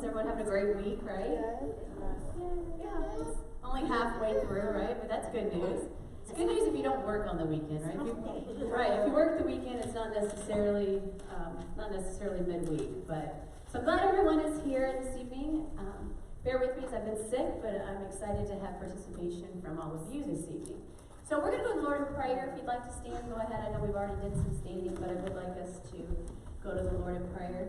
Everyone having a great week, right? Yeah. It's only halfway through, right? But that's good news. It's good news if you don't work on the weekend, right? If you work the weekend, it's not necessarily midweek. But so I'm glad everyone is here this evening. Bear with me as I've been sick, but I'm excited to have participation from all of you this evening. So we're going to go to the Lord in prayer. If you'd like to stand, go ahead. I know we've already did some standing, but I would like us to go to the Lord in prayer.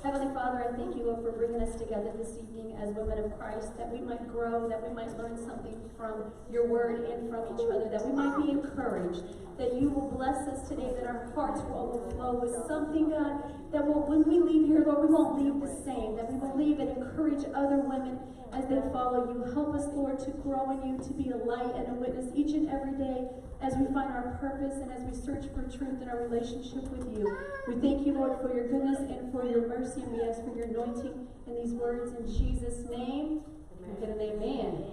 Heavenly Father, I thank you, Lord, for bringing us together this evening as women of Christ, that we might grow, that we might learn something from your word and from each other, that we might be encouraged, that you will bless us today, that our hearts will overflow with something, God, that when we leave here, Lord, we won't leave the same, that we will leave and encourage other women as they follow you. Help us, Lord, to grow in you, to be a light and a witness each and every day as we find our purpose and as we search for truth in our relationship with you. We thank you, Lord, for your goodness and for your mercy, and we ask for your anointing in these words in Jesus' name. Amen. And amen.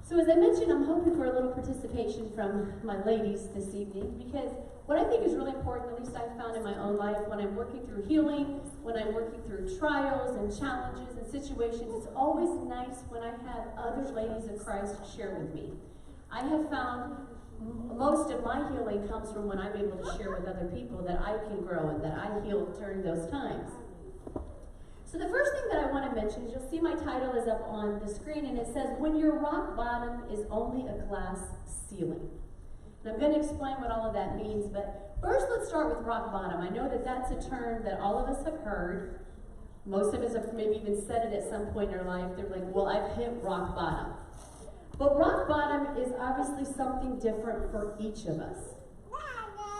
So as I mentioned, I'm hoping for a little participation from my ladies this evening, because what I think is really important, at least I've found in my own life, when I'm working through healing, when I'm working through trials and challenges and situations, it's always nice when I have other ladies of Christ share with me. I have found most of my healing comes from when I'm able to share with other people that I can grow and that I heal during those times. So the first thing that I want to mention is, you'll see my title is up on the screen, and it says, when your rock bottom is only a glass ceiling. And I'm going to explain what all of that means, but first let's start with rock bottom. I know that that's a term that all of us have heard. Most of us have maybe even said it at some point in our life. They're like, well, I've hit rock bottom. But rock bottom is obviously something different for each of us.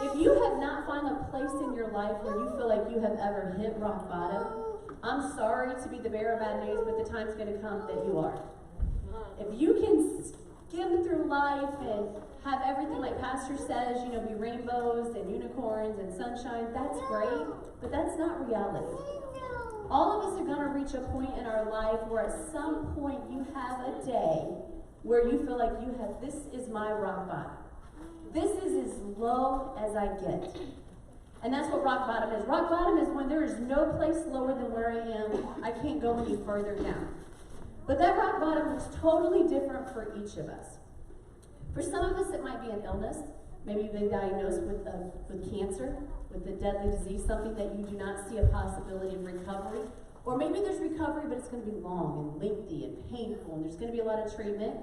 If you have not found a place in your life where you feel like you have ever hit rock bottom, I'm sorry to be the bearer of bad news, but the time's going to come that you are. If you can skim through life and have everything like Pastor says, be rainbows and unicorns and sunshine, that's great, but that's not reality. All of us are going to reach a point in our life where at some point you have a day where you feel like this is my rock bottom. This is as low as I get. And that's what rock bottom is. Rock bottom is when there is no place lower than where I am. I can't go any further down. But that rock bottom looks totally different for each of us. For some of us, it might be an illness. Maybe you've been diagnosed with cancer, with a deadly disease, something that you do not see a possibility of recovery. Or maybe there's recovery, but it's going to be long and lengthy and painful, and there's going to be a lot of treatment.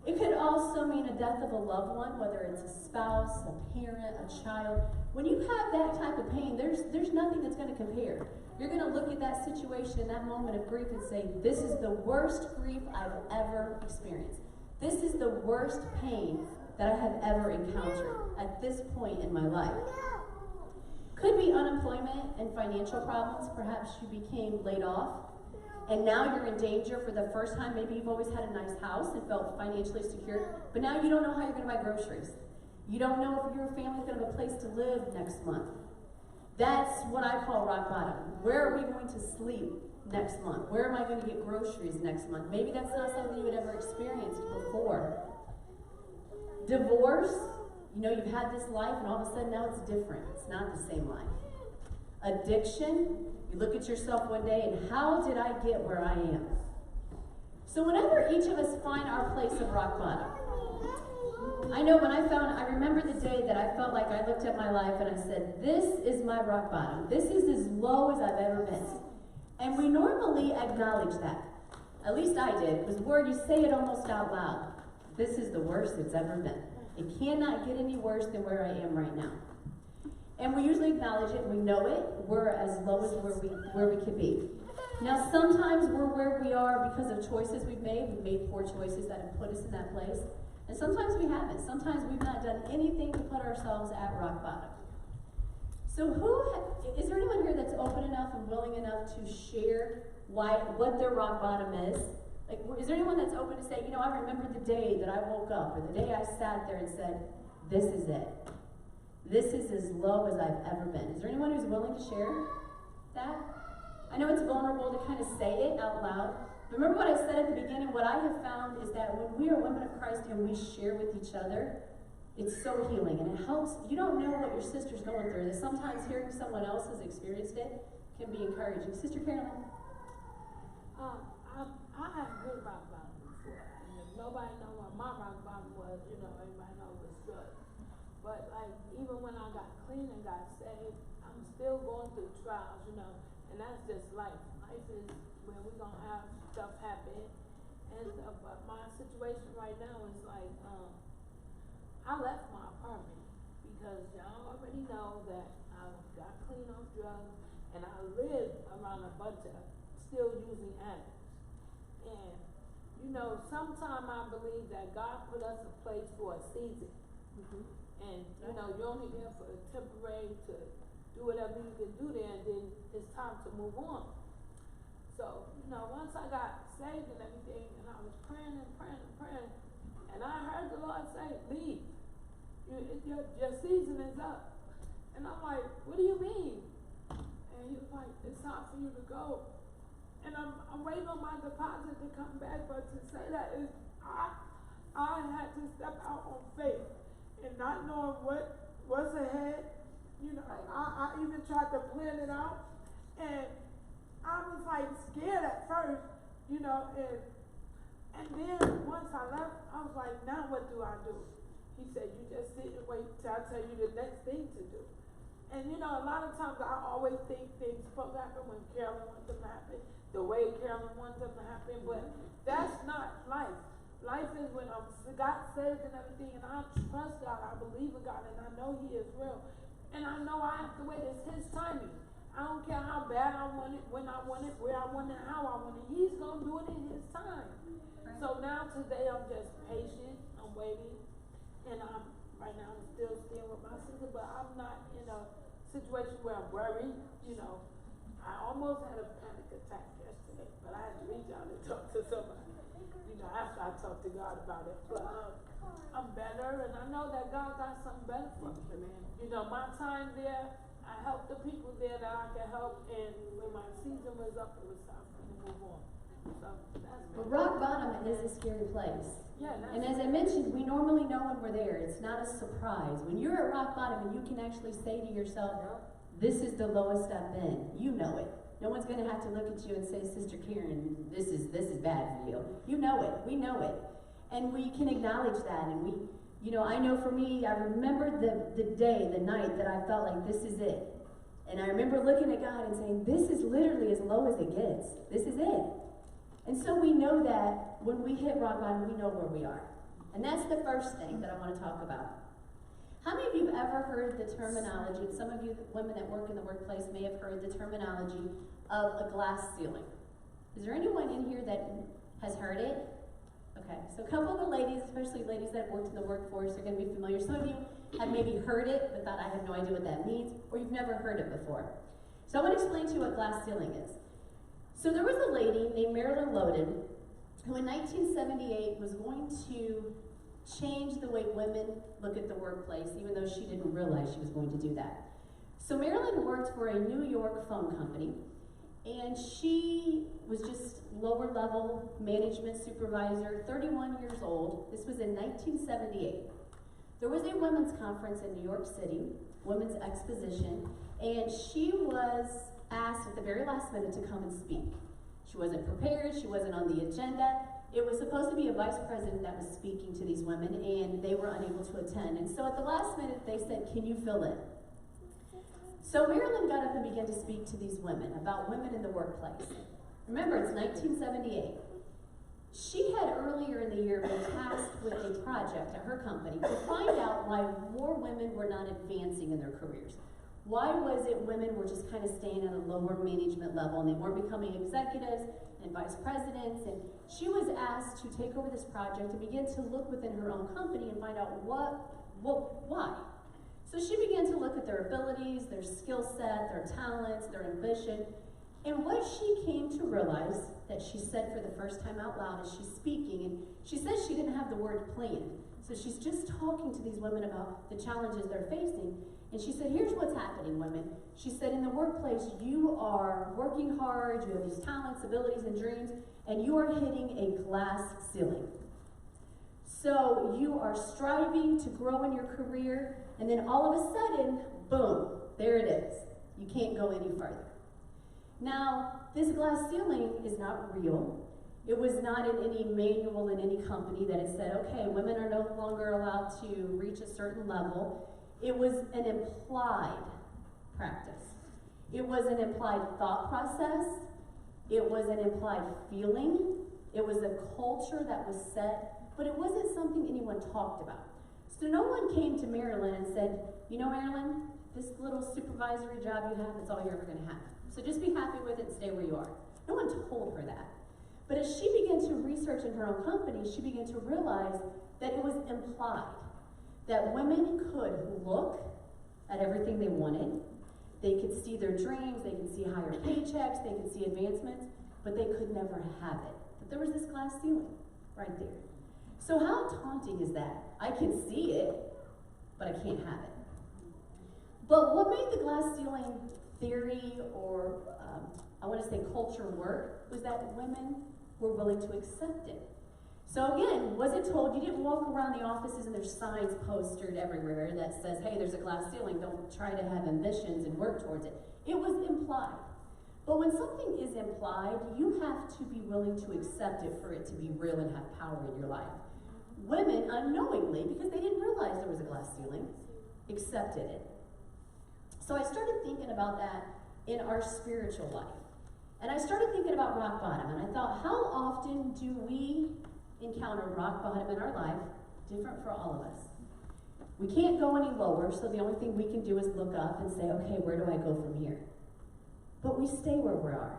It could also mean a death of a loved one, whether it's a spouse, a parent, a child. When you have that type of pain, there's nothing that's going to compare. You're going to look at that situation, that moment of grief, and say, this is the worst grief I've ever experienced. This is the worst pain that I have ever encountered at this point in my life. Could be unemployment and financial problems. Perhaps you became laid off, and now you're in danger for the first time. Maybe you've always had a nice house and felt financially secure, but now you don't know how you're going to buy groceries. You don't know if your family's going to have a place to live next month. That's what I call rock bottom. Where are we going to sleep next month? Where am I going to get groceries next month? Maybe that's not something you had ever experienced before. Divorce. You've had this life, and all of a sudden now it's different. It's not the same life. Addiction. You look at yourself one day, and how did I get where I am? So whenever each of us find our place of rock bottom, I know I remember the day that I felt like I looked at my life and I said, this is my rock bottom. This is as low as I've ever been. And we normally acknowledge that. At least I did, because you say it almost out loud. This is the worst it's ever been. It cannot get any worse than where I am right now. And we usually acknowledge it, we know it, we're as low as where we could be. Now sometimes we're where we are because of choices we've made poor choices that have put us in that place. And sometimes we haven't. Sometimes we've not done anything to put ourselves at rock bottom. So is there anyone here that's open enough and willing enough to share what their rock bottom is? Like, is there anyone that's open to say, I remember the day that I woke up, or the day I sat there and said, this is it. This is as low as I've ever been. Is there anyone who's willing to share that? I know it's vulnerable to kind of say it out loud, Remember what I said at the beginning? What I have found is that when we are women of Christ and we share with each other, it's so healing, and it helps. You don't know what your sister's going through. Sometimes hearing someone else has experienced it can be encouraging. Sister Carolyn? I have heard rock bottom before, and if nobody know what my rock bottom was, everybody knows it was drugs. But like, even when I got clean and got saved, I'm still going through trials, and that's just life. Life is where we're gonna have stuff happen, and but my situation right now is like, I left my apartment because y'all already know that I got clean off drugs, and I live around a bunch of still using addicts. And sometimes I believe that God put us a place for a season. And you're only there for a temporary to do whatever you can do there, and then it's time to move on. So, once I got saved and everything, and I was praying and praying and praying, and I heard the Lord say, leave. Your season is up. And I'm like, what do you mean? And he was like, it's time for you to go. And I'm waiting on my deposit to come back, but to say that is, I had to step out on faith and not knowing what's ahead. I even tried to plan it out, and I was like scared at first, and then once I left, I was like, now what do I do? He said, you just sit and wait till I tell you the next thing to do. And a lot of times I always think things supposed to happen when Carolyn wants them to happen, the way Carolyn wants them to happen, but that's not life. Life is when I got saved and everything, and I trust God, I believe in God, and I know He is real. And I know I have to wait, it's His timing. I don't care how bad I want it, when I want it, where I want it, how I want it. He's going to do it in His time. Right. So now today I'm just patient, I'm waiting, and right now I'm still staying with my sister, but I'm not in a situation where I'm worried, I almost had a panic attack yesterday, but I had to reach out and talk to somebody, after I talked to God about it. But I'm better, and I know that God got something better for me. My time there, I helped the people there that I could help, and when my season was up, it was time for me to move on. So that's me. But rock bottom is a scary place. Yeah, and as I mentioned, we normally know when we're there. It's not a surprise. When you're at rock bottom and you can actually say to yourself, this is the lowest I've been. You know it. No one's going to have to look at you and say, Sister Karen, this is bad for you. You know it. We know it. And we can acknowledge that. And we, I know for me, I remember the day, the night that I felt like this is it. And I remember looking at God and saying, this is literally as low as it gets. This is it. And so we know that when we hit rock bottom, we know where we are. And that's the first thing that I want to talk about. How many of you have ever heard the terminology, and some of you women that work in the workplace may have heard the terminology of a glass ceiling? Is there anyone in here that has heard it? Okay, so a couple of the ladies, especially ladies that have worked in the workforce, are going to be familiar. Some of you have maybe heard it, but thought I have no idea what that means, or you've never heard it before. So I want to explain to you what glass ceiling is. So there was a lady named Marilyn Loden who in 1978 was going to change the way women look at the workplace, even though she didn't realize she was going to do that. So Marilyn worked for a New York phone company, and she was just lower level management supervisor, 31 years old. This was in 1978. There was a women's conference in New York City, Women's Exposition, and she was asked at the very last minute to come and speak. She wasn't prepared, she wasn't on the agenda. It was supposed to be a vice president that was speaking to these women, and they were unable to attend. And so at the last minute, they said, can you fill in? So Marilyn got up and began to speak to these women about women in the workplace. Remember, it's 1978. She had earlier in the year been tasked with a project at her company to find out why more women were not advancing in their careers. Why was it women were just kind of staying at a lower management level and they weren't becoming executives and vice presidents? And she was asked to take over this project and begin to look within her own company and find out why. So she began to look at their abilities, their skill set, their talents, their ambition. And what she came to realize, that she said for the first time out loud as she's speaking, and she says she didn't have the word planned. So she's just talking to these women about the challenges they're facing. And she said, here's what's happening, women. She said, in the workplace, you are working hard, you have these talents, abilities, and dreams, and you are hitting a glass ceiling. So you are striving to grow in your career, and then all of a sudden, boom, there it is. You can't go any further. Now, this glass ceiling is not real. It was not in any manual in any company that it said, okay, women are no longer allowed to reach a certain level. It was an implied practice. It was an implied thought process. It was an implied feeling. It was a culture that was set, but it wasn't something anyone talked about. So no one came to Marilyn and said, you know, Marilyn, this little supervisory job you have, that's all you're ever going to have. So just be happy with it and stay where you are. No one told her that. But as she began to research in her own company, she began to realize that it was implied that women could look at everything they wanted. They could see their dreams, they could see higher paychecks, they could see advancements, but they could never have it. But there was this glass ceiling right there. So how taunting is that? I can see it, but I can't have it. But what made the glass ceiling theory or I want to say culture work was that women were willing to accept it. So again, was it told, you didn't walk around the offices and there's signs posted everywhere that says, hey, there's a glass ceiling, don't try to have ambitions and work towards it. It was implied. But when something is implied, you have to be willing to accept it for it to be real and have power in your life. Women, unknowingly, because they didn't realize there was a glass ceiling, accepted it. So I started thinking about that in our spiritual life. And I started thinking about rock bottom, and I thought, how often do we encounter rock bottom in our life, different for all of us? We can't go any lower, so the only thing we can do is look up and say, okay, where do I go from here? But we stay where we are.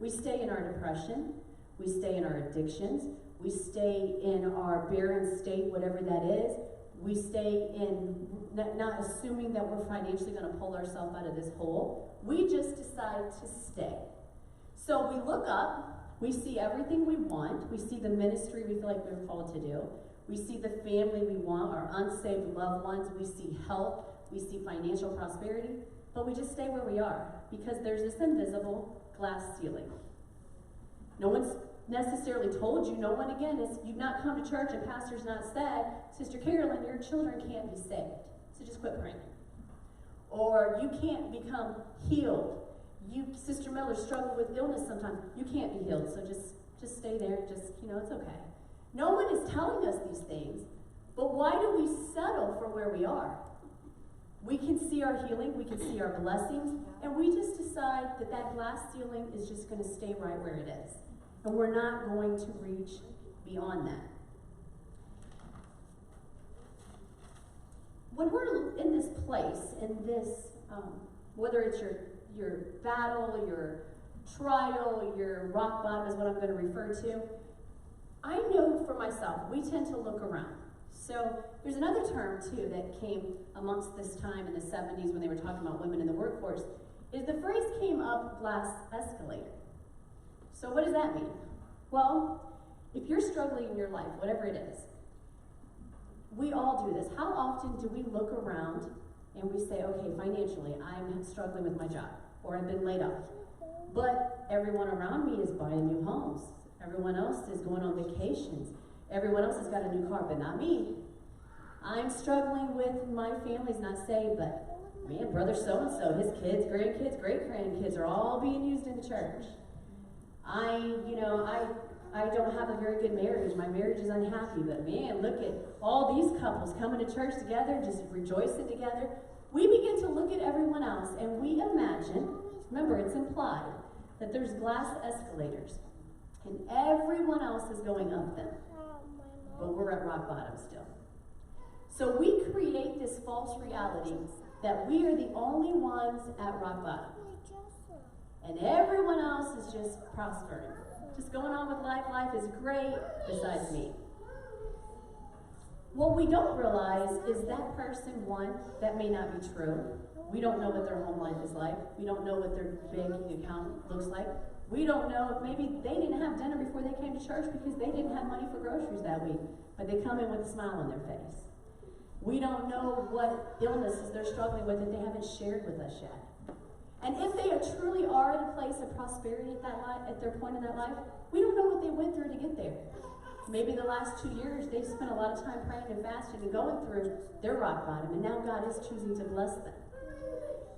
We stay in our depression, we stay in our addictions, we stay in our barren state, whatever that is. We stay in not assuming that we're financially going to pull ourselves out of this hole. We just decide to stay. So we look up, we see everything we want, we see the ministry we feel like we're called to do, we see the family we want, our unsaved loved ones, we see health, we see financial prosperity, but we just stay where we are because there's this invisible glass ceiling. No one's necessarily told you, no one again is, you've not come to church and pastor's not said, Sister Carolyn, your children can't be saved, so just quit praying. Or you can't become healed. You, Sister Miller, struggle with illness sometimes. You can't be healed, so just stay there. Just, it's okay. No one is telling us these things, but why do we settle for where we are? We can see our healing, we can see our blessings, and we just decide that that glass ceiling is just going to stay right where it is. And we're not going to reach beyond that. When we're in this place, in this, whether it's your battle, your trial, your rock bottom is what I'm going to refer to, I know for myself, we tend to look around. So there's another term too that came amongst this time in the 70s when they were talking about women in the workforce, is the phrase came up, glass escalator. So what does that mean? Well, if you're struggling in your life, whatever it is, we all do this. How often do we look around and we say, okay, financially, I'm struggling with my job, or I've been laid off. But everyone around me is buying new homes. Everyone else is going on vacations. Everyone else has got a new car, but not me. I'm struggling with my family's not saved, but man, brother so-and-so, his kids, grandkids, great-grandkids are all being used in church. I don't have a very good marriage. My marriage is unhappy, but man, look at all these couples coming to church together, just rejoicing together. We begin to look at everyone else and we imagine, remember it's implied, that there's glass escalators and everyone else is going up them. But we're at rock bottom still. So we create this false reality that we are the only ones at rock bottom. And everyone else is just prospering. Just going on with life. Life is great besides me. What we don't realize is that person, one, that may not be true. We don't know what their home life is like. We don't know what their banking account looks like. We don't know if maybe they didn't have dinner before they came to church because they didn't have money for groceries that week, but they come in with a smile on their face. We don't know what illnesses they're struggling with that they haven't shared with us yet. And if they truly are in a place of prosperity at their point in that life, we don't know what they went through to get there. Maybe the last 2 years, they've spent a lot of time praying and fasting and going through their rock bottom, and now God is choosing to bless them.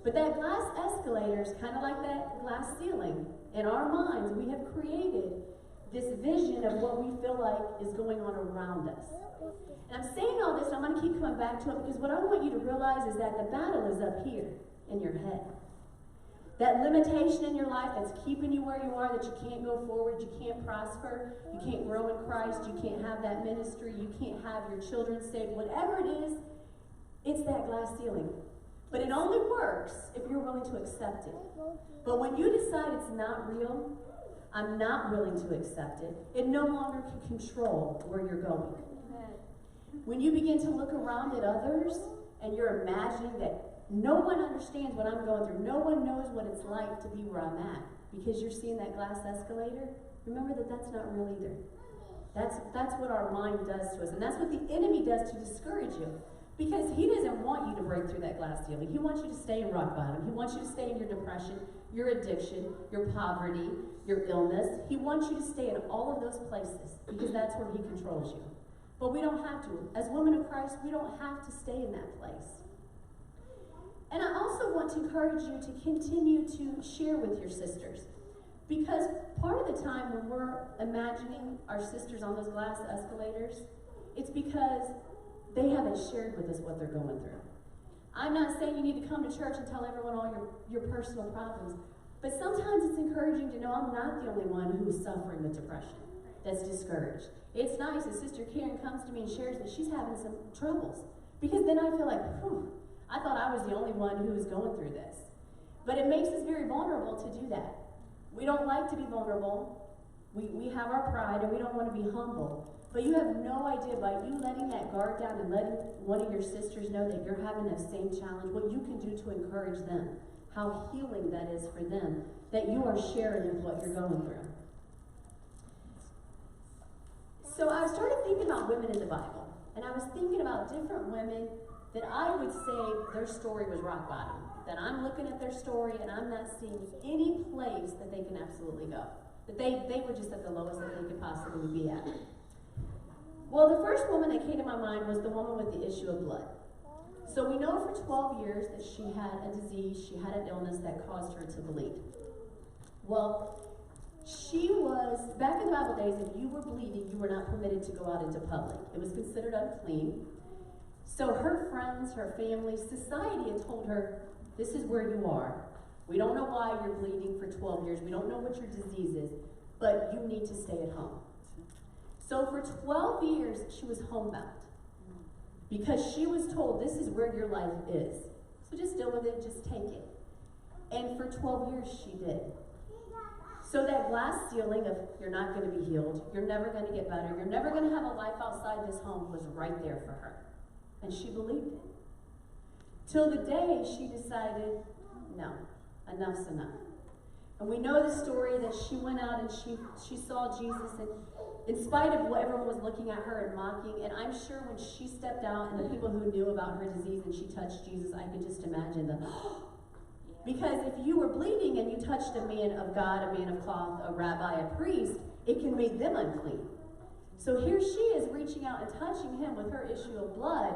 But that glass escalator is kind of like that glass ceiling. In our minds, we have created this vision of what we feel like is going on around us. And I'm saying all this, and I'm going to keep coming back to it, because what I want you to realize is that the battle is up here in your head. That limitation in your life that's keeping you where you are, that you can't go forward, you can't prosper, you can't grow in Christ, you can't have that ministry, you can't have your children saved, whatever it is, it's that glass ceiling. But it only works if you're willing to accept it. But when you decide it's not real, I'm not willing to accept it, it no longer can control where you're going. When you begin to look around at others and you're imagining that no one understands what I'm going through, no one knows what it's like to be where I'm at, because you're seeing that glass escalator, remember that that's not real either. That's what our mind does to us, and that's what the enemy does to discourage you. Because he doesn't want you to break through that glass ceiling. He wants you to stay in rock bottom. He wants you to stay in your depression, your addiction, your poverty, your illness. He wants you to stay in all of those places because that's where he controls you. But we don't have to. As women of Christ, we don't have to stay in that place. And I also want to encourage you to continue to share with your sisters. Because part of the time when we're imagining our sisters on those glass escalators, it's because they haven't shared with us what they're going through. I'm not saying you need to come to church and tell everyone all your personal problems, but sometimes it's encouraging to know I'm not the only one who is suffering with depression, that's discouraged. It's nice that Sister Karen comes to me and shares that she's having some troubles, because then I feel like, I thought I was the only one who was going through this. But it makes us very vulnerable to do that. We don't like to be vulnerable. We have our pride and we don't want to be humble. But you have no idea, by you letting that guard down and letting one of your sisters know that you're having that same challenge, what you can do to encourage them, how healing that is for them, that you are sharing with what you're going through. So I started thinking about women in the Bible, and I was thinking about different women that I would say their story was rock bottom, that I'm looking at their story and I'm not seeing any place that they can absolutely go, that they were just at the lowest that they could possibly be at. Well, the first woman that came to my mind was the woman with the issue of blood. So we know for 12 years that she had a disease, she had an illness that caused her to bleed. Well, she was, back in the Bible days, if you were bleeding, you were not permitted to go out into public. It was considered unclean. So her friends, her family, society had told her, this is where you are. We don't know why you're bleeding for 12 years. We don't know what your disease is, but you need to stay at home. So for 12 years, she was homebound because she was told this is where your life is. So just deal with it, just take it. And for 12 years, she did. So that glass ceiling of you're not going to be healed, you're never going to get better, you're never going to have a life outside this home was right there for her. And she believed it. Till the day she decided, no, enough's enough. And we know the story that she went out and she saw Jesus, and in spite of what everyone was looking at her and mocking, and I'm sure when she stepped out and the people who knew about her disease and she touched Jesus, I could just imagine the because if you were bleeding and you touched a man of God, a man of cloth, a rabbi, a priest, it can make them unclean. So here she is reaching out and touching him with her issue of blood,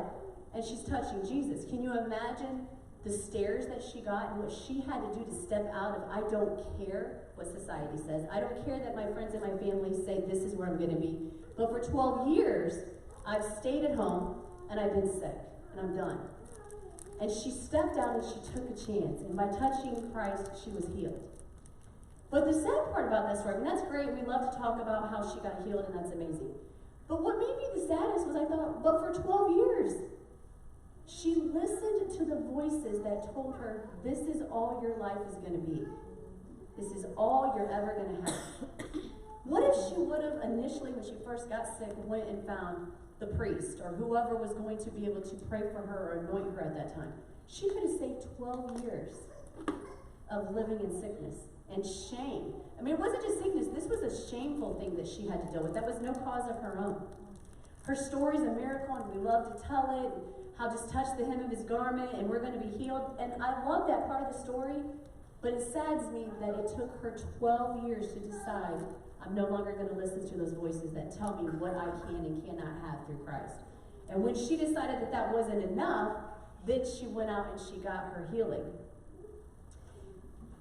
and she's touching Jesus. Can you imagine the stares that she got and what she had to do to step out of, I don't care what society says. I don't care that my friends and my family say this is where I'm going to be. But for 12 years, I've stayed at home, and I've been sick, and I'm done. And she stepped out and she took a chance. And by touching Christ, she was healed. But the sad part about that story, I mean, that's great. We love to talk about how she got healed, and that's amazing. But what made me the saddest was I thought, but for 12 years, she listened to the voices that told her, this is all your life is going to be. This is all you're ever going to have. What if she would have initially, when she first got sick, went and found the priest or whoever was going to be able to pray for her or anoint her at that time? She could have saved 12 years of living in sickness. and shame. I mean, it wasn't just sickness. This was a shameful thing that she had to deal with. That was no cause of her own. Her story is a miracle, and we love to tell it, and how just touch the hem of his garment, and we're going to be healed. And I love that part of the story, but it saddens me that it took her 12 years to decide, I'm no longer going to listen to those voices that tell me what I can and cannot have through Christ. And when she decided that that wasn't enough, then she went out and she got her healing.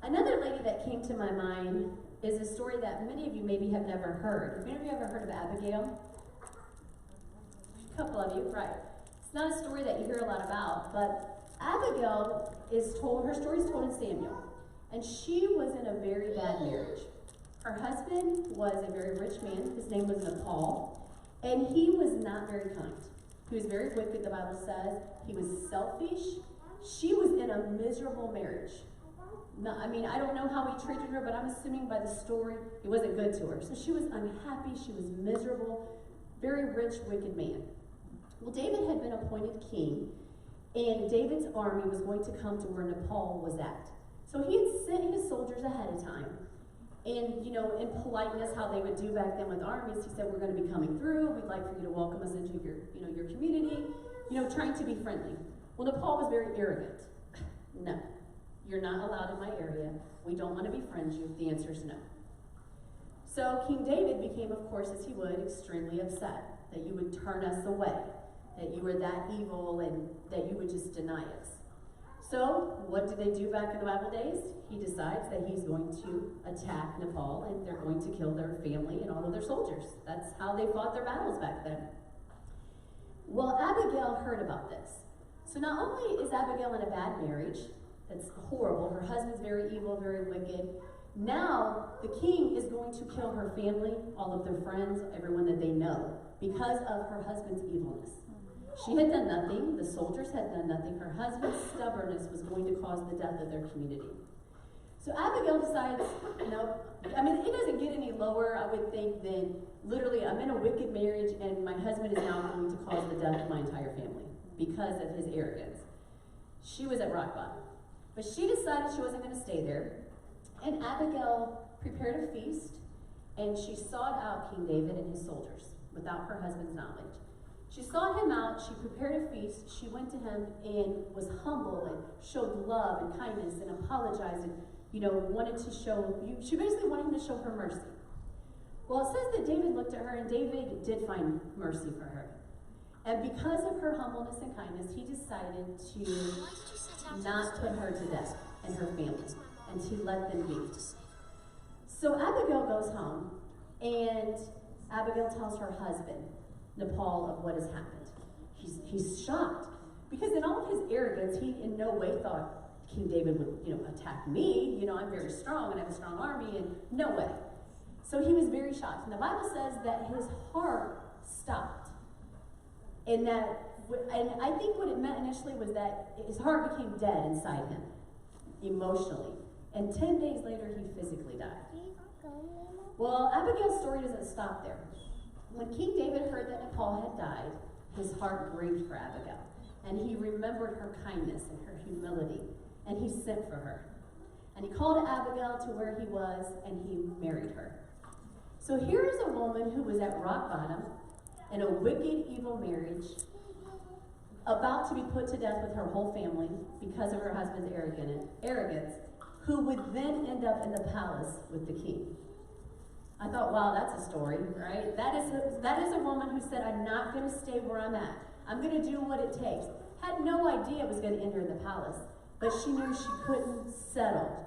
Another lady that came to my mind is a story that many of you maybe have never heard. Have any of you ever heard of Abigail? A couple of you, right. It's not a story that you hear a lot about, but Abigail is told, her story is told in Samuel. And she was in a very bad marriage. Her husband was a very rich man. His name was Nabal, and he was not very kind. He was very wicked, the Bible says. He was selfish. She was in a miserable marriage. I mean, I don't know how he treated her, but I'm assuming by the story, he wasn't good to her. So she was unhappy. She was miserable. Very rich, wicked man. Well, David had been appointed king, and David's army was going to come to where Nabal was at. So he had sent his soldiers ahead of time. And, you know, in politeness, how they would do back then with armies, he said, we're going to be coming through. We'd like for you to welcome us into your, your community, trying to be friendly. Well, Nabal was very arrogant. No, you're not allowed in my area. We don't want to befriend you. The answer is no. So King David became, of course, as he would, extremely upset that you would turn us away, that you were that evil and that you would just deny us. So, what did they do back in the Bible days? He decides that he's going to attack Nabal, and they're going to kill their family and all of their soldiers. That's how they fought their battles back then. Well, Abigail heard about this. So not only is Abigail in a bad marriage, that's horrible, her husband's very evil, very wicked. Now, the king is going to kill her family, all of their friends, everyone that they know, because of her husband's evilness. She had done nothing. The soldiers had done nothing. Her husband's stubbornness was going to cause the death of their community. So Abigail decides, no, I mean, it doesn't get any lower, I would think, than literally, I'm in a wicked marriage and my husband is now going to cause the death of my entire family because of his arrogance. She was at rock bottom. But she decided she wasn't going to stay there. And Abigail prepared a feast, and she sought out King David and his soldiers without her husband's knowledge. She sought him out, she prepared a feast, she went to him and was humble and showed love and kindness and apologized and, wanted to show, she basically wanted him to show her mercy. Well, it says that David looked at her, and David did find mercy for her. And because of her humbleness and kindness, he decided to not put her to death and her family, and to let them be. So Abigail goes home, and Abigail tells her husband, Nabal, of what has happened. He's shocked, because in all of his arrogance, he in no way thought King David would, attack me. I'm very strong and I have a strong army, and no way. So he was very shocked. And the Bible says that his heart stopped. And I think what it meant initially was that his heart became dead inside him, emotionally. And 10 days later, he physically died. Well, Abigail's story doesn't stop there. When King David heard that Nabal had died, his heart grieved for Abigail. And he remembered her kindness and her humility. And he sent for her. And he called Abigail to where he was, and he married her. So here is a woman who was at rock bottom, in a wicked, evil marriage, about to be put to death with her whole family because of her husband's arrogance, who would then end up in the palace with the king. I thought, wow, that's a story, right? That is a woman who said, I'm not going to stay where I'm at. I'm going to do what it takes. Had no idea it was going to end her in the palace, but she knew she couldn't settle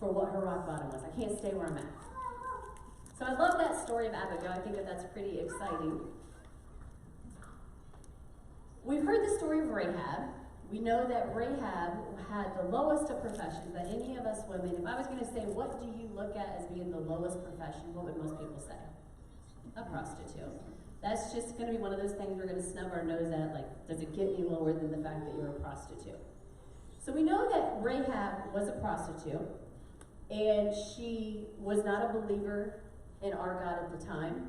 for what her rock bottom was. I can't stay where I'm at. So I love that story of Abigail. I think that's pretty exciting. We've heard the story of Rahab. We know that Rahab had the lowest of professions that any of us women, if I was going to say, what do you look at as being the lowest profession, what would most people say? A prostitute. That's just going to be one of those things we're going to snub our nose at, like, does it get any lower than the fact that you're a prostitute? So we know that Rahab was a prostitute, and she was not a believer in our God at the time.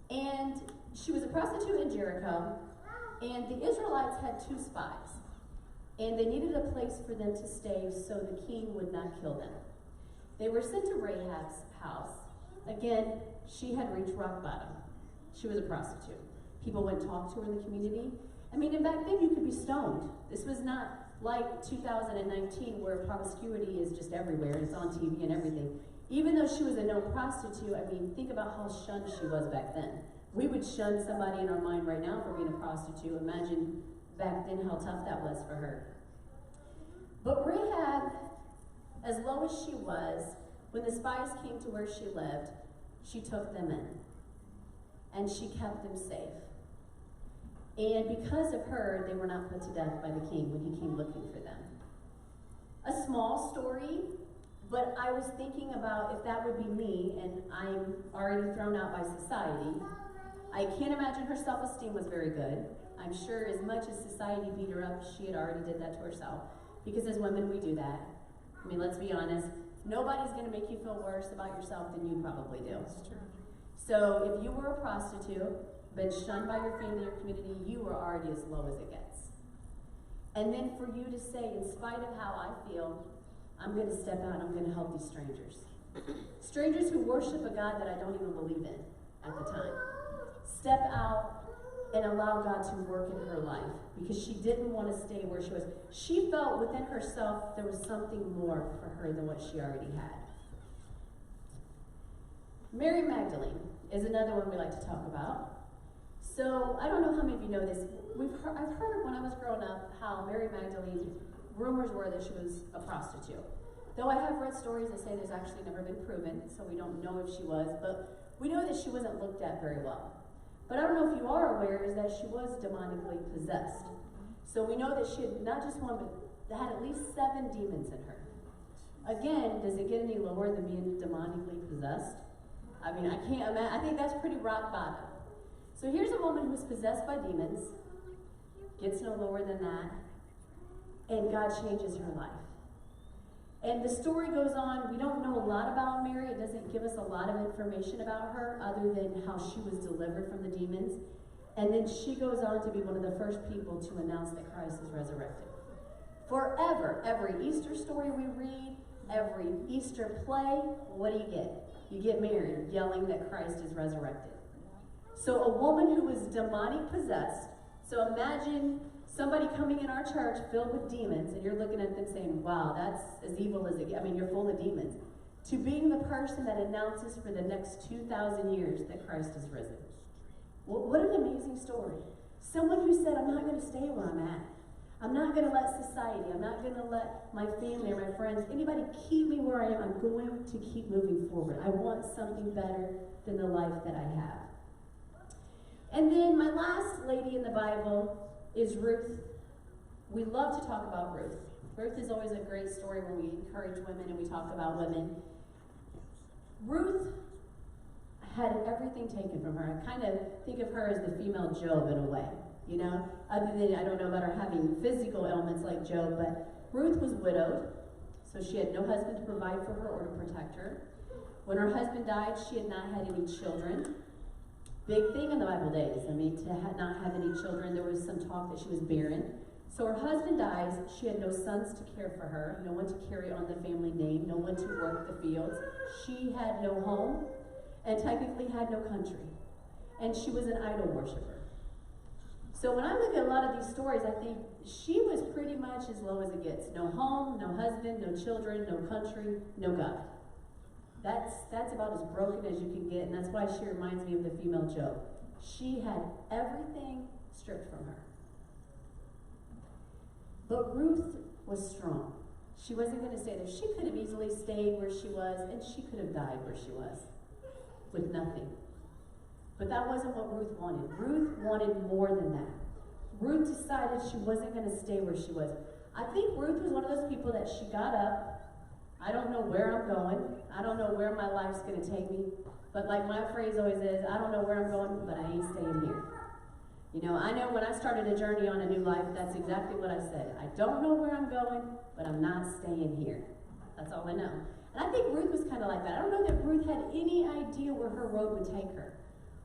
And she was a prostitute in Jericho, and the Israelites had 2 spies, and they needed a place for them to stay so the king would not kill them. They were sent to Rahab's house. Again, she had reached rock bottom. She was a prostitute. People went and talked to her in the community. I mean, and back then you could be stoned. This was not like 2019 where promiscuity is just everywhere and it's on TV and everything. Even though she was a known prostitute, I mean, think about how shunned she was back then. We would shun somebody in our mind right now for being a prostitute. Imagine back then how tough that was for her. But Rahab, as low as she was, when the spies came to where she lived, she took them in. And she kept them safe. And because of her, they were not put to death by the king when he came looking for them. A small story, but I was thinking about if that would be me, and I'm already thrown out by society. I can't imagine her self-esteem was very good. I'm sure as much as society beat her up, she had already did that to herself. Because as women, we do that. I mean, let's be honest. Nobody's going to make you feel worse about yourself than you probably do. That's true. So if you were a prostitute, been shunned by your family or community, you were already as low as it gets. And then for you to say, in spite of how I feel, I'm going to step out and I'm going to help these strangers. Strangers who worship a God that I don't even believe in at the time. Step out and allow God to work in her life because she didn't want to stay where she was. She felt within herself there was something more for her than what she already had. Mary Magdalene is another one we like to talk about. So, I don't know how many of you know this. I've heard when I was growing up how Mary Magdalene, rumors were that she was a prostitute. Though I have read stories that say there's actually never been proven, so we don't know if she was, but we know that she wasn't looked at very well. But I don't know if you are aware is that she was demonically possessed. So we know that she had not just one, but had at least 7 demons in her. Again, does it get any lower than being demonically possessed? I mean, I can't imagine. I think that's pretty rock bottom. So here's a woman who's possessed by demons, gets no lower than that, and God changes her life. And the story goes on. We don't know a lot about Mary. It doesn't give us a lot of information about her other than how she was delivered from the demons. And then she goes on to be one of the first people to announce that Christ is resurrected. Forever, every Easter story we read, every Easter play, what do you get? You get Mary yelling that Christ is resurrected. So a woman who was demonic possessed, so imagine somebody coming in our church filled with demons, and you're looking at them saying, wow, that's as evil as it gets. I mean, you're full of demons. To being the person that announces for the next 2,000 years that Christ is risen. Well, what an amazing story. Someone who said, I'm not going to stay where I'm at. I'm not going to let society, I'm not going to let my family or my friends, anybody keep me where I am. I'm going to keep moving forward. I want something better than the life that I have. And then my last lady in the Bible is Ruth. We love to talk about Ruth. Ruth is always a great story when we encourage women and we talk about women. Ruth had everything taken from her. I kind of think of her as the female Job in a way, you know? Other than, I don't know about her having physical ailments like Job, but Ruth was widowed, so she had no husband to provide for her or to protect her. When her husband died, she had not had any children. Big thing in the Bible days. I mean, to not have any children, there was some talk that she was barren. So her husband dies. She had no sons to care for her, no one to carry on the family name, no one to work the fields. She had no home and technically had no country. And she was an idol worshiper. So when I look at a lot of these stories, I think she was pretty much as low as it gets. No home, no husband, no children, no country, no God. That's about as broken as you can get, and that's why she reminds me of the female Job. She had everything stripped from her. But Ruth was strong. She wasn't going to stay there. She could have easily stayed where she was, and she could have died where she was with nothing. But that wasn't what Ruth wanted. Ruth wanted more than that. Ruth decided she wasn't going to stay where she was. I think Ruth was one of those people that she got up. I don't know where I'm going. I don't know where my life's going to take me. But like my phrase always is, I don't know where I'm going, but I ain't staying here. You know, I know when I started a journey on a new life, that's exactly what I said. I don't know where I'm going, but I'm not staying here. That's all I know. And I think Ruth was kind of like that. I don't know that Ruth had any idea where her road would take her.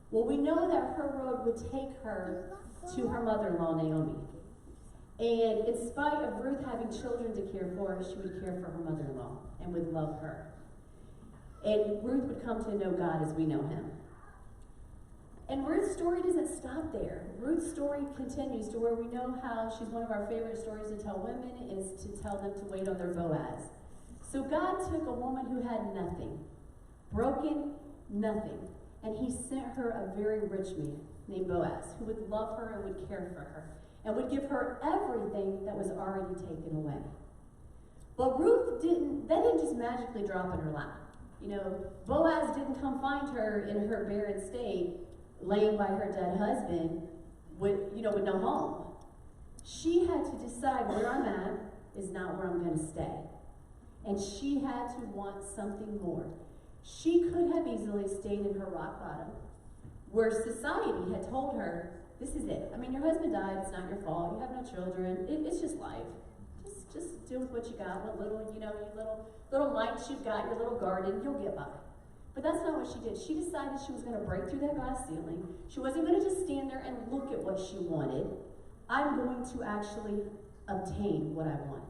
Well, we know that her road would take her to her mother-in-law, Naomi. And in spite of Ruth having children to care for, she would care for her mother-in-law and would love her. And Ruth would come to know God as we know him. And Ruth's story doesn't stop there. Ruth's story continues to where we know how she's one of our favorite stories to tell women is to tell them to wait on their Boaz. So God took a woman who had nothing, broken, nothing, and he sent her a very rich man named Boaz who would love her and would care for her and would give her everything that was already taken away. But Ruth didn't just magically drop in her lap. You know, Boaz didn't come find her in her barren state, laying by her dead husband with no home. She had to decide where I'm at is not where I'm going to stay. And she had to want something more. She could have easily stayed in her rock bottom, where society had told her, this is it. I mean, your husband died, it's not your fault, you have no children, it's just life. Just deal with what you got, what little, your little mites you've got, your little garden, you'll get by. But that's not what she did. She decided she was going to break through that glass ceiling. She wasn't going to just stand there and look at what she wanted. I'm going to actually obtain what I want.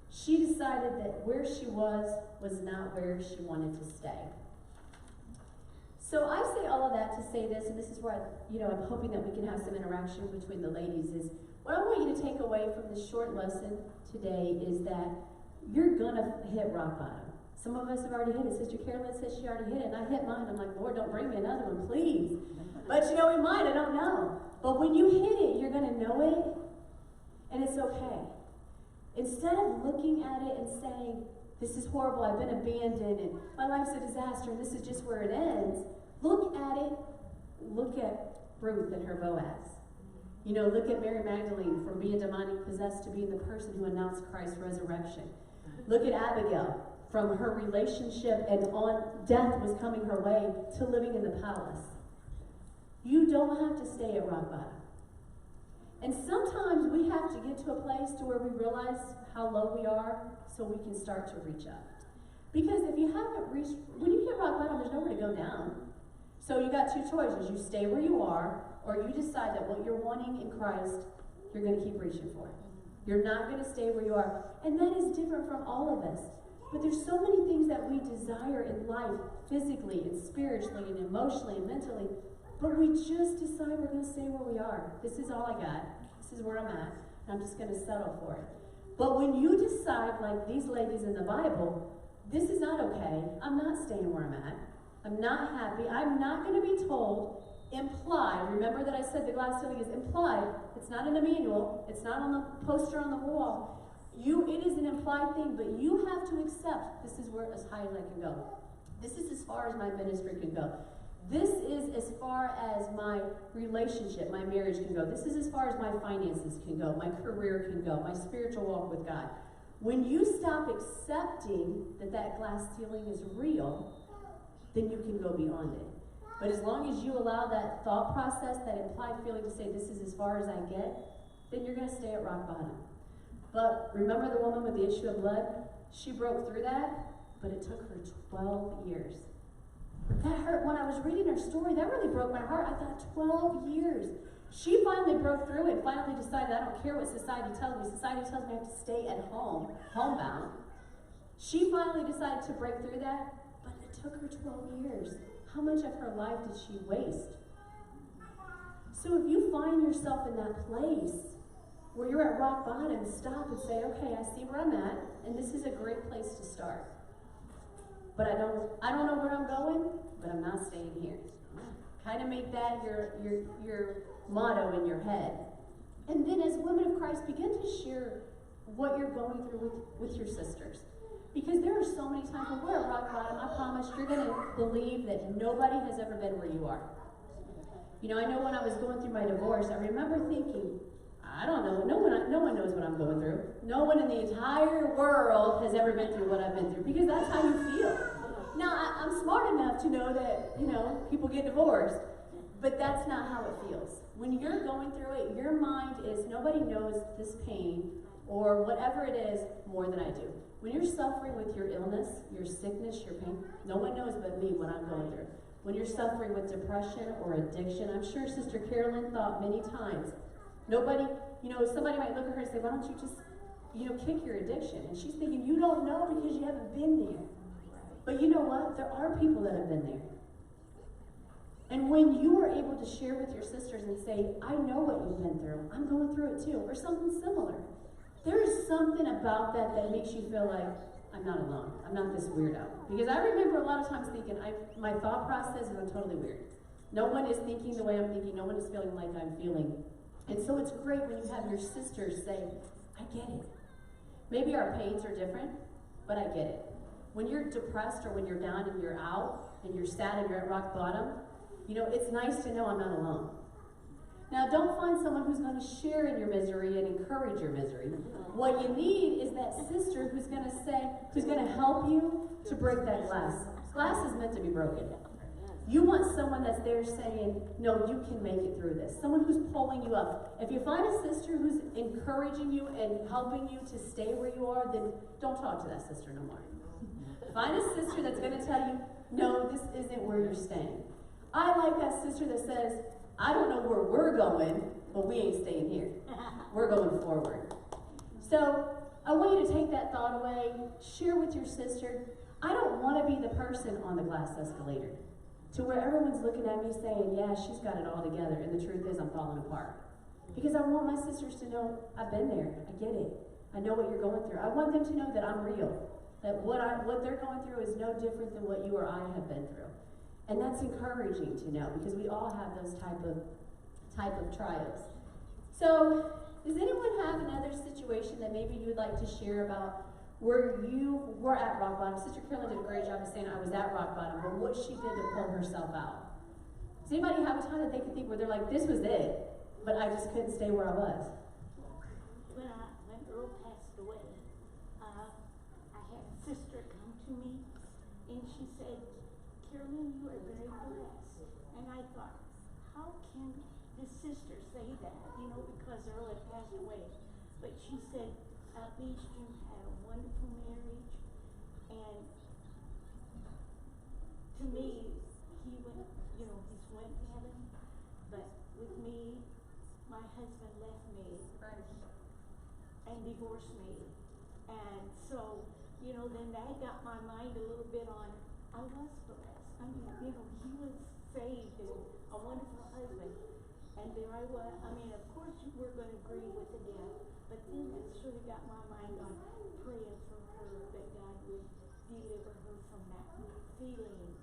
She decided that where she was not where she wanted to stay. So I say all of that to say this, and this is where I'm hoping that we can have some interaction between the ladies, is what I want you to take away from this short lesson today is that you're going to hit rock bottom. Some of us have already hit it. Sister Carolyn says she already hit it, and I hit mine. I'm like, Lord, don't bring me another one, please. But we might, I don't know. But when you hit it, you're going to know it, and it's okay. Instead of looking at it and saying, this is horrible, I've been abandoned, and my life's a disaster, and this is just where it ends, look at it, look at Ruth and her Boaz. Look at Mary Magdalene from being demonic possessed to being the person who announced Christ's resurrection. Look at Abigail from her relationship and on death was coming her way to living in the palace. You don't have to stay at rock bottom. And sometimes we have to get to a place to where we realize how low we are so we can start to reach up. Because if you haven't reached, when you hit rock bottom, there's nowhere to go down. So you got two choices. You stay where you are, or you decide that what you're wanting in Christ, you're going to keep reaching for it. You're not going to stay where you are. And that is different from all of us. But there's so many things that we desire in life, physically and spiritually and emotionally and mentally, but we just decide we're going to stay where we are. This is all I got. This is where I'm at. And I'm just going to settle for it. But when you decide, like these ladies in the Bible, this is not okay. I'm not staying where I'm at. I'm not happy. I'm not going to be told, implied. Remember that I said the glass ceiling is implied. It's not in a manual. It's not on the poster on the wall. It is an implied thing, but you have to accept this is where as high as I can go. This is as far as my ministry can go. This is as far as my relationship, my marriage can go. This is as far as my finances can go, my career can go, my spiritual walk with God. When you stop accepting that glass ceiling is real, then you can go beyond it. But as long as you allow that thought process, that implied feeling to say this is as far as I get, then you're going to stay at rock bottom. But remember the woman with the issue of blood? She broke through that, but it took her 12 years. That hurt. When I was reading her story, that really broke my heart. I thought, 12 years. She finally broke through and finally decided, I don't care what society tells me. Society tells me I have to stay at home, homebound. She finally decided to break through that, but it took her 12 years. How much of her life did she waste? So if you find yourself in that place where you're at rock bottom, stop and say, okay, I see where I'm at, and this is a great place to start. But I don't know where I'm going, but I'm not staying here. Kind of make that your motto in your head. And then as women of Christ, begin to share what you're going through with your sisters. Because there are so many times when we're at rock bottom, I promise you're going to believe that nobody has ever been where you are. I know when I was going through my divorce, I remember thinking, I don't know, no one knows what I'm going through. No one in the entire world has ever been through what I've been through, because that's how you feel. Now, I'm smart enough to know that, people get divorced, but that's not how it feels. When you're going through it, your mind is, nobody knows this pain or whatever it is more than I do. When you're suffering with your illness, your sickness, your pain, no one knows but me what I'm going through. When you're suffering with depression or addiction, I'm sure Sister Carolyn thought many times, nobody, somebody might look at her and say, why don't you just, kick your addiction? And she's thinking, you don't know because you haven't been there. But you know what? There are people that have been there. And when you are able to share with your sisters and say, I know what you've been through, I'm going through it too, or something similar, there is something about that that makes you feel like, I'm not alone. I'm not this weirdo. Because I remember a lot of times thinking, my thought process is I'm totally weird. No one is thinking the way I'm thinking. No one is feeling like I'm feeling. And so it's great when you have your sisters say, I get it. Maybe our pains are different, but I get it. When you're depressed or when you're down and you're out and you're sad and you're at rock bottom, you know, it's nice to know I'm not alone. Now, don't find someone who's going to share in your misery and encourage your misery. What you need is that sister who's going to help you to break that glass. Glass is meant to be broken. You want someone that's there saying, no, you can make it through this. Someone who's pulling you up. If you find a sister who's encouraging you and helping you to stay where you are, then don't talk to that sister no more. Find a sister that's going to tell you, no, this isn't where you're staying. I like that sister that says, I don't know where we're going, but we ain't staying here. We're going forward. So I want you to take that thought away, share with your sister. I don't want to be the person on the glass escalator to where everyone's looking at me saying, yeah, she's got it all together, and the truth is I'm falling apart. Because I want my sisters to know I've been there. I get it. I know what you're going through. I want them to know that I'm real. That what they're going through is no different than what you or I have been through. And that's encouraging to know because we all have those type of trials. So, does anyone have another situation that maybe you would like to share about where you were at rock bottom? Sister Carolyn did a great job of saying I was at rock bottom, but what she did to pull herself out. Does anybody have a time that they can think where they're like, this was it, but I just couldn't stay where I was? When Earl passed away, I had a sister come to me, and she said, Carolyn, you are very blessed. And I thought, how can this sister say that, because Earl had passed away. But she said, at least you had a wonderful marriage. And to me, he went, he's went to heaven. But with me, my husband left me and divorced me. And so, then that got my mind a little bit on, I was blessed. I mean, he was saved and a wonderful husband. And there I was. I mean, of course you were going to agree with the death, but then that sort of got my mind on praying for her that God would deliver her from that feeling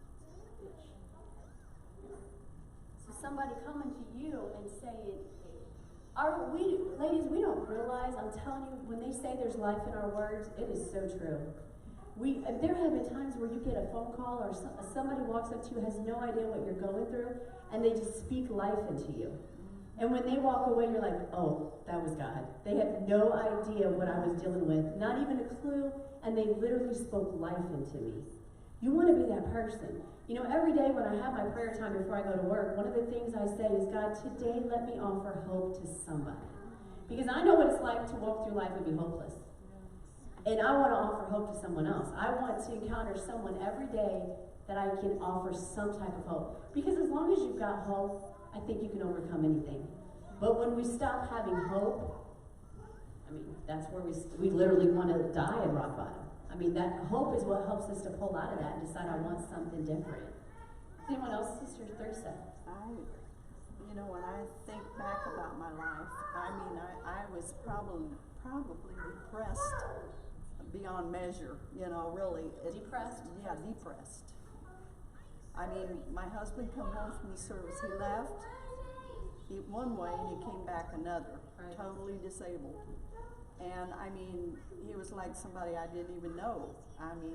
that she had. So somebody coming to you and saying, ladies, we don't realize, I'm telling you, when they say there's life in our words, it is so true. There have been times where you get a phone call or somebody walks up to you, has no idea what you're going through, and they just speak life into you. And when they walk away, you're like, oh, that was God. They had no idea what I was dealing with, not even a clue, and they literally spoke life into me. You want to be that person. Every day when I have my prayer time before I go to work, one of the things I say is, God, today let me offer hope to somebody. Because I know what it's like to walk through life and be hopeless. And I want to offer hope to someone else. I want to encounter someone every day that I can offer some type of hope. Because as long as you've got hope, I think you can overcome anything. But when we stop having hope, that's where we literally want to die at rock bottom. That hope is what helps us to pull out of that and decide I want something different. Anyone else? Sister Theresa? When I think back about my life, I was probably depressed beyond measure, really. Depressed? Yeah, depressed. My husband come home from the service. He left one way and he came back another, right. Totally disabled. And he was like somebody I didn't even know.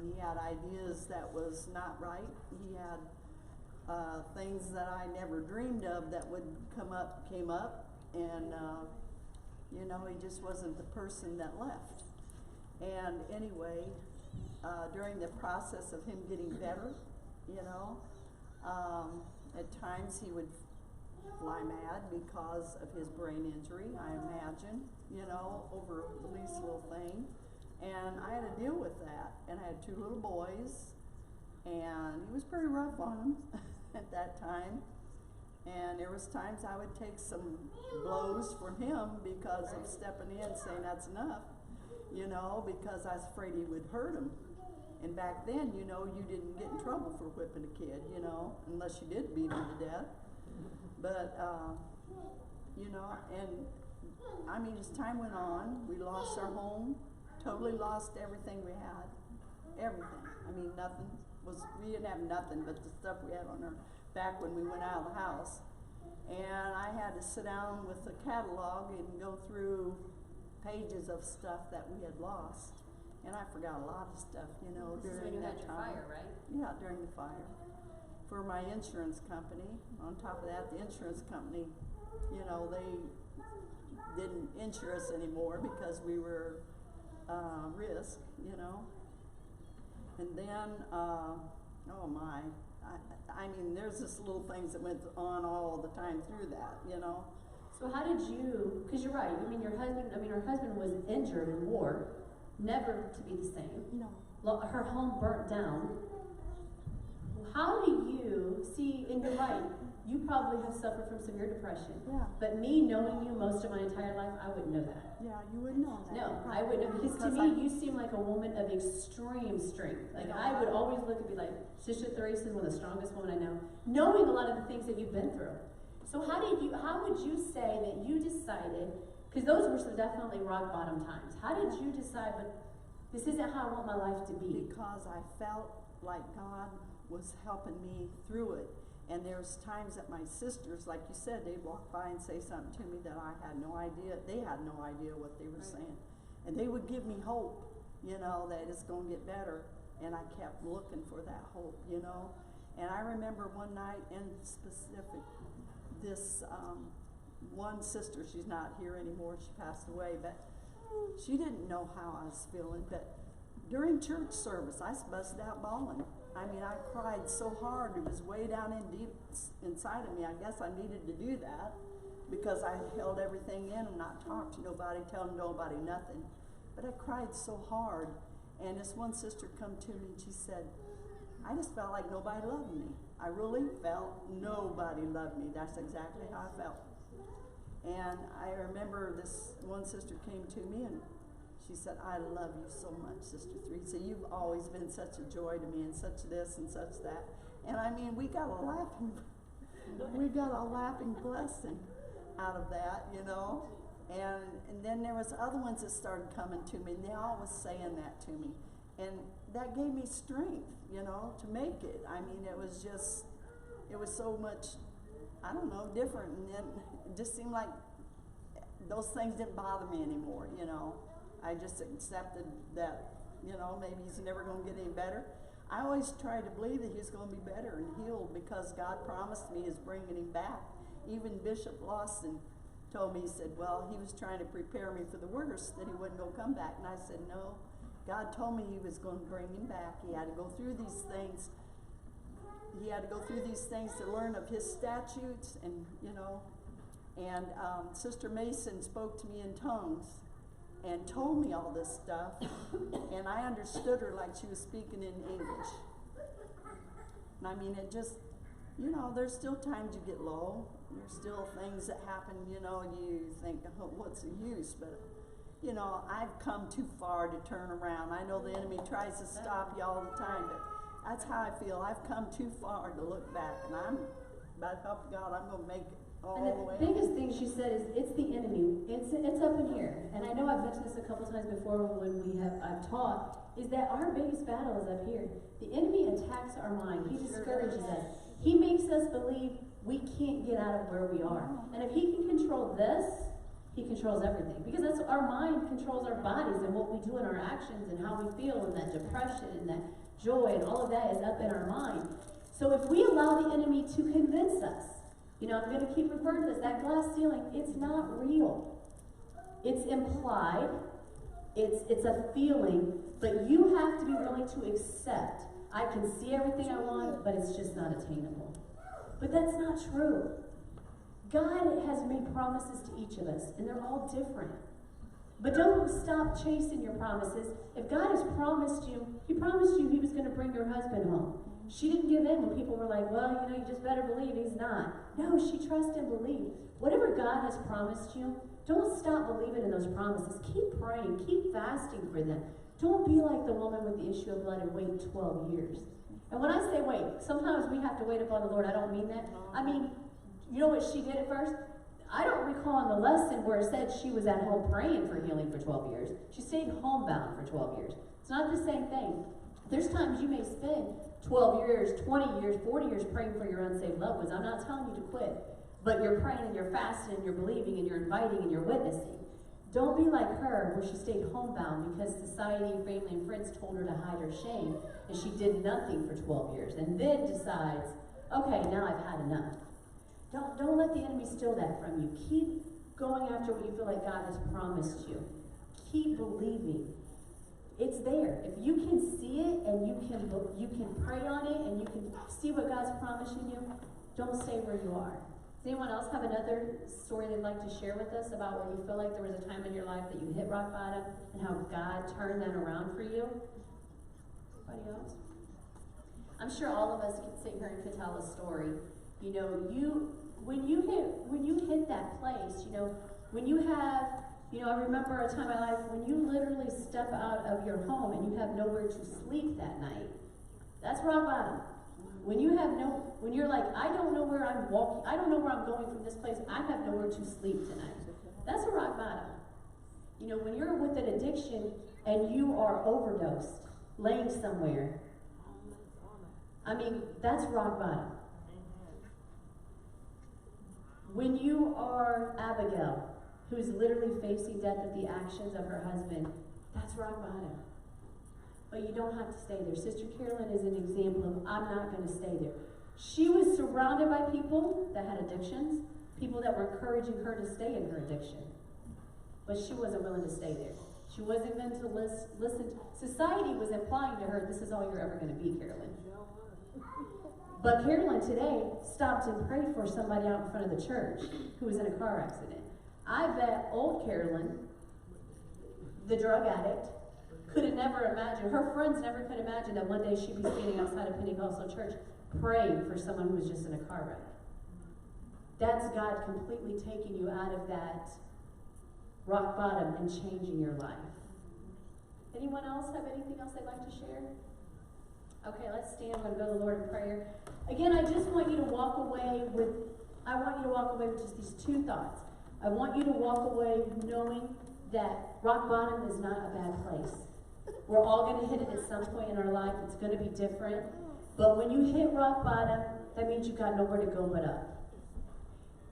He had ideas that was not right. He had things that I never dreamed of that would came up, and he just wasn't the person that left. And anyway, during the process of him getting better, at times he would fly mad because of his brain injury, I imagine, over the least little thing. And I had to deal with that. And I had 2 little boys, and he was pretty rough on them at that time. And there was times I would take some blows for him because of stepping in saying that's enough, because I was afraid he would hurt him. And back then, you know, you didn't get in trouble for whipping a kid, you know, unless you did beat him to death. But, you know, and I mean, as time went on, we lost our home, totally lost everything we had. Everything. I mean, we didn't have nothing but the stuff we had on our back when we went out of the house. And I had to sit down with the catalog and go through pages of stuff that we had lost. And I forgot a lot of stuff, you know, This is when during you that had your time. fire, right? Yeah, during the fire. For my insurance company, on top of that, the insurance company, you know, they didn't insure us anymore because we were risk, you know. And then, oh my, I mean, there's just little things that went on all the time through that, you know. So how did you, because you're right, I mean, her husband was injured in war, never to be the same. No. Her home burnt down. How do you see, and you're right, you probably have suffered from severe depression. Yeah. But me knowing you most of my entire life, I wouldn't know that. Yeah, you wouldn't know that. No, I wouldn't, because to me, you seem like a woman of extreme strength. Like, I would always look and be like, Sister Theresa's one of the strongest women I know, knowing a lot of the things that you've been through. So how would you say that you decided, because those were definitely rock bottom times, how did you decide, but this isn't how I want my life to be? Because I felt like God was helping me through it. And there's times that my sisters, like you said, they'd walk by and say something to me that I had no idea, they had no idea what they were saying. And they would give me hope, you know, that it's going to get better. And I kept looking for that hope, you know. And I remember one night in specific, this one sister, she's not here anymore, she passed away, but she didn't know how I was feeling. But during church service, I busted out bawling. I mean, I cried so hard, it was way down in deep inside of me. I guess I needed to do that because I held everything in and not talked to nobody, tell nobody nothing. But I cried so hard, and this one sister come to me and she said, I just felt like nobody loved me. I really felt nobody loved me. That's exactly how I felt. And I remember this one sister came to me and she said, I love you so much, Sister Teresa. You've always been such a joy to me and such this and such that. And I mean, we got a laughing blessing out of that, you know. And then there was other ones that started coming to me and they all was saying that to me. And that gave me strength, you know, to make it. I mean, it was so much, I don't know, different. And then it just seemed like those things didn't bother me anymore, you know. I just accepted that, you know, maybe he's never going to get any better. I always tried to believe that he's going to be better and healed because God promised me he's bringing him back. Even Bishop Lawson told me, he said, well, he was trying to prepare me for the worst, that he wasn't going to come back. And I said, no, God told me he was going to bring him back. He had to go through these things. He had to go through these things to learn of his statutes and, you know. And Sister Mason spoke to me in tongues and told me all this stuff, and I understood her like she was speaking in English. And I mean, it just, you know, there's still times you get low. There's still things that happen, you know, and you think, oh, what's the use? But, you know, I've come too far to turn around. I know the enemy tries to stop you all the time, but that's how I feel. I've come too far to look back, and I'm, by the help of God, I'm going to make it. And the biggest thing she said is, it's the enemy. It's up in here. And I know I've mentioned this a couple times before when I've taught, is that our biggest battle is up here. The enemy attacks our mind. He discourages us. He makes us believe we can't get out of where we are. And if he can control this, he controls everything. Because that's our mind controls our bodies and what we do in our actions and how we feel and that depression and that joy and all of that is up in our mind. So if we allow the enemy to convince us, you know, I'm going to keep referring to this, that glass ceiling, it's not real. It's implied. It's a feeling, but you have to be willing to accept, I can see everything I want, but it's just not attainable. But that's not true. God has made promises to each of us, and they're all different. But don't stop chasing your promises. If God has promised you, he promised you he was going to bring your husband home. She didn't give in when people were like, well, you know, you just better believe he's not. No, she trusted and believed. Whatever God has promised you, don't stop believing in those promises. Keep praying. Keep fasting for them. Don't be like the woman with the issue of blood and wait 12 years. And when I say wait, sometimes we have to wait upon the Lord. I don't mean that. I mean, you know what she did at first? I don't recall in the lesson where it said she was at home praying for healing for 12 years. She stayed homebound for 12 years. It's not the same thing. There's times you may spend 12 years, 20 years, 40 years praying for your unsaved loved ones. I'm not telling you to quit, but you're praying and you're fasting and you're believing and you're inviting and you're witnessing. Don't be like her where she stayed homebound because society, family, and friends told her to hide her shame, and she did nothing for 12 years and then decides, okay, now I've had enough. Don't let the enemy steal that from you. Keep going after what you feel like God has promised you. Keep believing. It's there. If you can see it and you can pray on it and you can see what God's promising you, don't stay where you are. Does anyone else have another story they'd like to share with us about where you feel like there was a time in your life that you hit rock bottom and how God turned that around for you? Anybody else? I'm sure all of us could sit here and could tell a story. You know, when you hit that place, you know, when you have, you know, I remember a time in my life when you literally step out of your home and you have nowhere to sleep that night. That's rock bottom. When you're like, I don't know where I'm walking, I don't know where I'm going from this place, I have nowhere to sleep tonight. That's a rock bottom. You know, when you're with an addiction and you are overdosed, laying somewhere, I mean, that's rock bottom. When you are Abigail, who's literally facing death at the actions of her husband, that's rock bottom. But you don't have to stay there. Sister Carolyn is an example of, I'm not going to stay there. She was surrounded by people that had addictions, people that were encouraging her to stay in her addiction. But she wasn't willing to stay there. She wasn't going to listen. Society was implying to her, this is all you're ever going to be, Carolyn. But Carolyn today stopped and prayed for somebody out in front of the church who was in a car accident. I bet old Carolyn, the drug addict, could have never imagined, her friends never could imagine that one day she'd be standing outside a Pentecostal church praying for someone who was just in a car wreck. That's God completely taking you out of that rock bottom and changing your life. Anyone else have anything else they'd like to share? Okay, let's stand. I'm going to go to the Lord in prayer. Again, I just want you to walk away with just these two thoughts. I want you to walk away knowing that rock bottom is not a bad place. We're all going to hit it at some point in our life. It's going to be different. But when you hit rock bottom, that means you've got nowhere to go but up.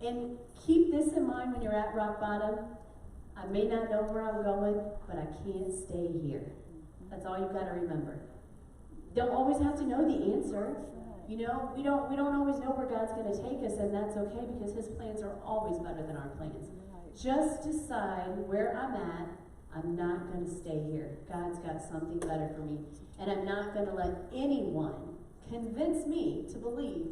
And keep this in mind when you're at rock bottom. I may not know where I'm going, but I can't stay here. That's all you've got to remember. Don't always have to know the answer. You know, we don't always know where God's going to take us, and that's okay because His plans are always better than our plans. Just decide where I'm at. I'm not going to stay here. God's got something better for me, and I'm not going to let anyone convince me to believe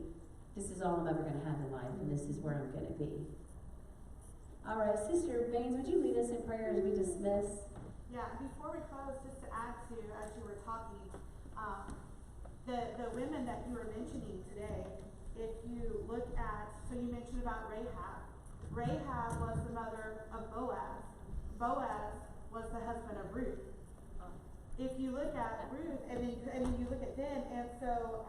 this is all I'm ever going to have in life, and this is where I'm going to be. All right, Sister Baines, would you lead us in prayer as we dismiss? Yeah, before we close, just to add to, as you were talking, the women that you were mentioning today, if you look at, so you mentioned about Rahab. Rahab was the mother of Boaz. Boaz was the husband of Ruth. If you look at Ruth, and then you look at them, and so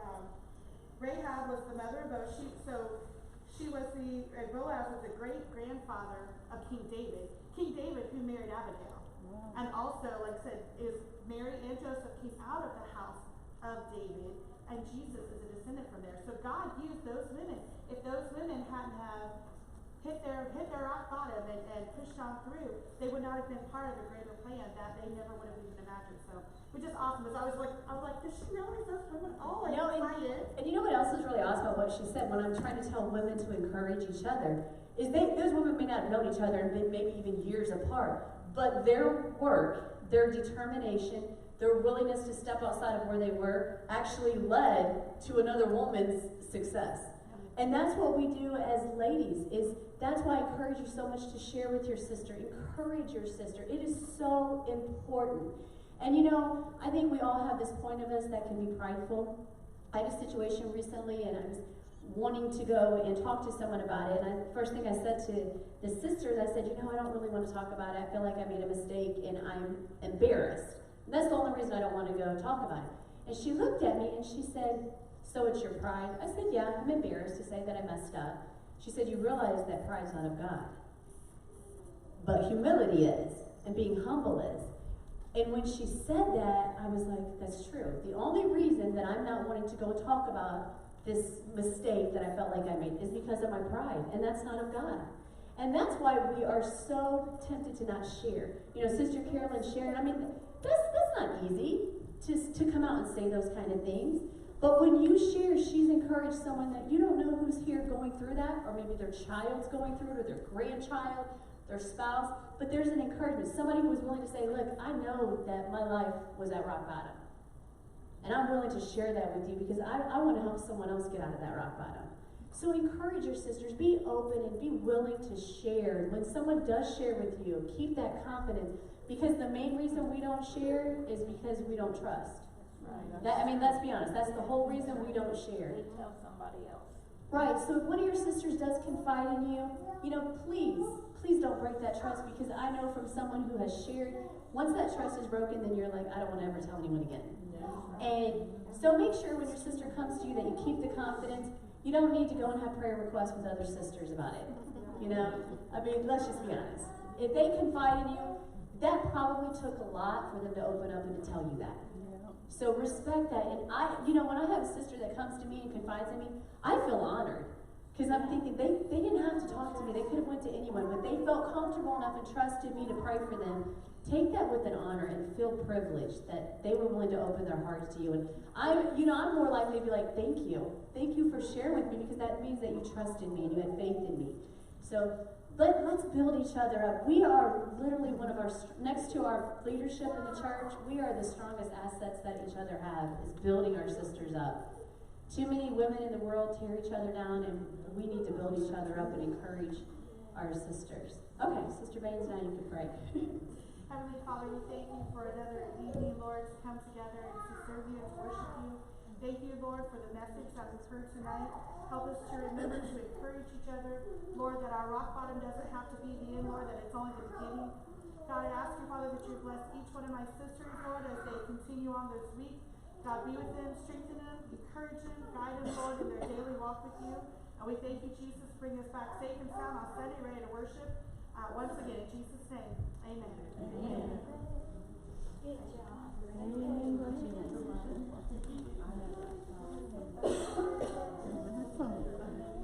Rahab was the mother of Boaz. Boaz was the great-grandfather of King David. King David, who married Abigail. And also, like I said, is Mary and Joseph came out of the house of David, and Jesus is a descendant from there. So God used those women. If those women hadn't have hit their rock bottom and pushed on through, they would not have been part of the greater plan that they never would have even imagined. So, which is awesome. Because I was like, does she realize those women all excited? And you know what else is really awesome about what she said? When I'm trying to tell women to encourage each other, is those women may not have known each other and been maybe even years apart, but their work, their determination, their willingness to step outside of where they were actually led to another woman's success. And that's what we do as ladies, that's why I encourage you so much to share with your sister. Encourage your sister. It is so important. And you know, I think we all have this point of us that can be prideful. I had a situation recently and I was wanting to go and talk to someone about it. And first thing I said to the sisters, I said, you know, I don't really want to talk about it. I feel like I made a mistake and I'm embarrassed And that's the only reason I don't want to go talk about it. And she looked at me and she said, so it's your pride? I said, yeah, I'm embarrassed to say that I messed up. She said, you realize that pride's not of God. But humility is, and being humble is. And when she said that, I was like, that's true. The only reason that I'm not wanting to go talk about this mistake that I felt like I made is because of my pride, and that's not of God. And that's why we are so tempted to not share. You know, Sister Carolyn sharing, I mean, that's not easy to come out and say those kind of things. But when you share, she's encouraged someone that you don't know who's here going through that, or maybe their child's going through it, or their grandchild, their spouse, but there's an encouragement. Somebody who was willing to say, look, I know that my life was at rock bottom. And I'm willing to share that with you because I want to help someone else get out of that rock bottom. So encourage your sisters, be open and be willing to share. When someone does share with you, keep that confidence, because the main reason we don't share is because we don't trust. Right. Let's be honest, that's the whole reason we don't share. They tell somebody else. Right, so if one of your sisters does confide in you, please don't break that trust, because I know from someone who has shared, once that trust is broken, then you're like, I don't want to ever tell anyone again. And so make sure when your sister comes to you that you keep the confidence. You don't need to go and have prayer requests with other sisters about it. Let's just be honest. If they confide in you, that probably took a lot for them to open up and to tell you that. So respect that. And when I have a sister that comes to me and confides in me, I feel honored. Because I'm thinking, they didn't have to talk to me. They could have went to anyone, but they felt comfortable enough and trusted me to pray for them. Take that with an honor and feel privileged that they were willing to open their hearts to you. And I'm more likely to be like, thank you. Thank you for sharing with me, because that means that you trusted me and you had faith in me. So let's build each other up. We are literally next to our leadership in the church, we are the strongest assets that each other have, is building our sisters up. Too many women in the world tear each other down, and we need to build each other up and encourage our sisters. Okay, Sister Baines, now you can pray. Heavenly Father, we thank you for another evening, Lord, to come together and to serve you and to worship you. Thank you, Lord, for the message that we've heard tonight. Help us to remember to encourage each other, Lord, that our rock bottom doesn't have to be the end, Lord, that it's only the beginning. God, I ask you, Father, that you bless each one of my sisters, Lord, as they continue on this week. God, be with them, strengthen them, encourage them, guide them, Lord, in their daily walk with you. And we thank you, Jesus, bring us back safe and sound on Sunday, ready to worship. Once again, in Jesus' name, amen. Amen. Good job.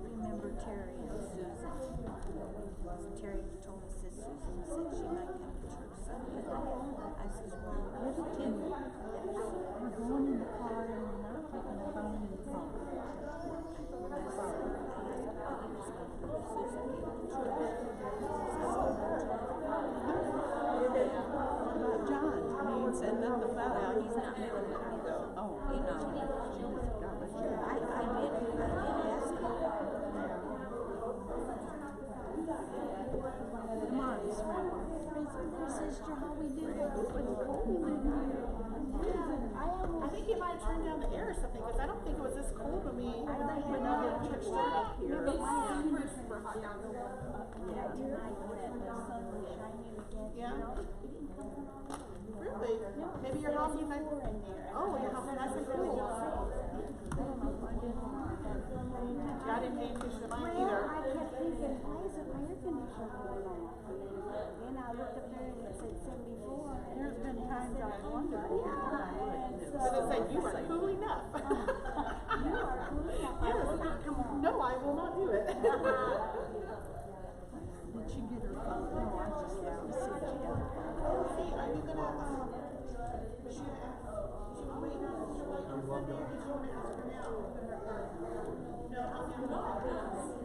Remember Terry and Susan. Terry told me Susan said she might come to church Sunday. I said, well, where's Tim? We're going in the car and we're not taking the phone in the car. What about John? He ain't said nothing about it. He's not living with me though. Oh, I did ask him. come on, Grandma. Sister, how we doing? I think you might turn down the air or something, because I don't think it was this cold when the church started up here. It's super hot down here. Yeah. Really? Maybe your house is nice. Oh, your house is nice and cool. Yeah, I didn't pay attention to mine either. I kept thinking, why isn't my air conditioner going on? Then I looked up there and it said 74. There's been times I've wondered. But it said you were cool enough. You are cool enough. I will not come on. No, I will not do it. Did she get her phone? No, I just left to see if she got her phone. Hey, are you gonna, was she gonna ask, she was waiting on Sister White on Sunday, or did you wanna ask her now? No, I'll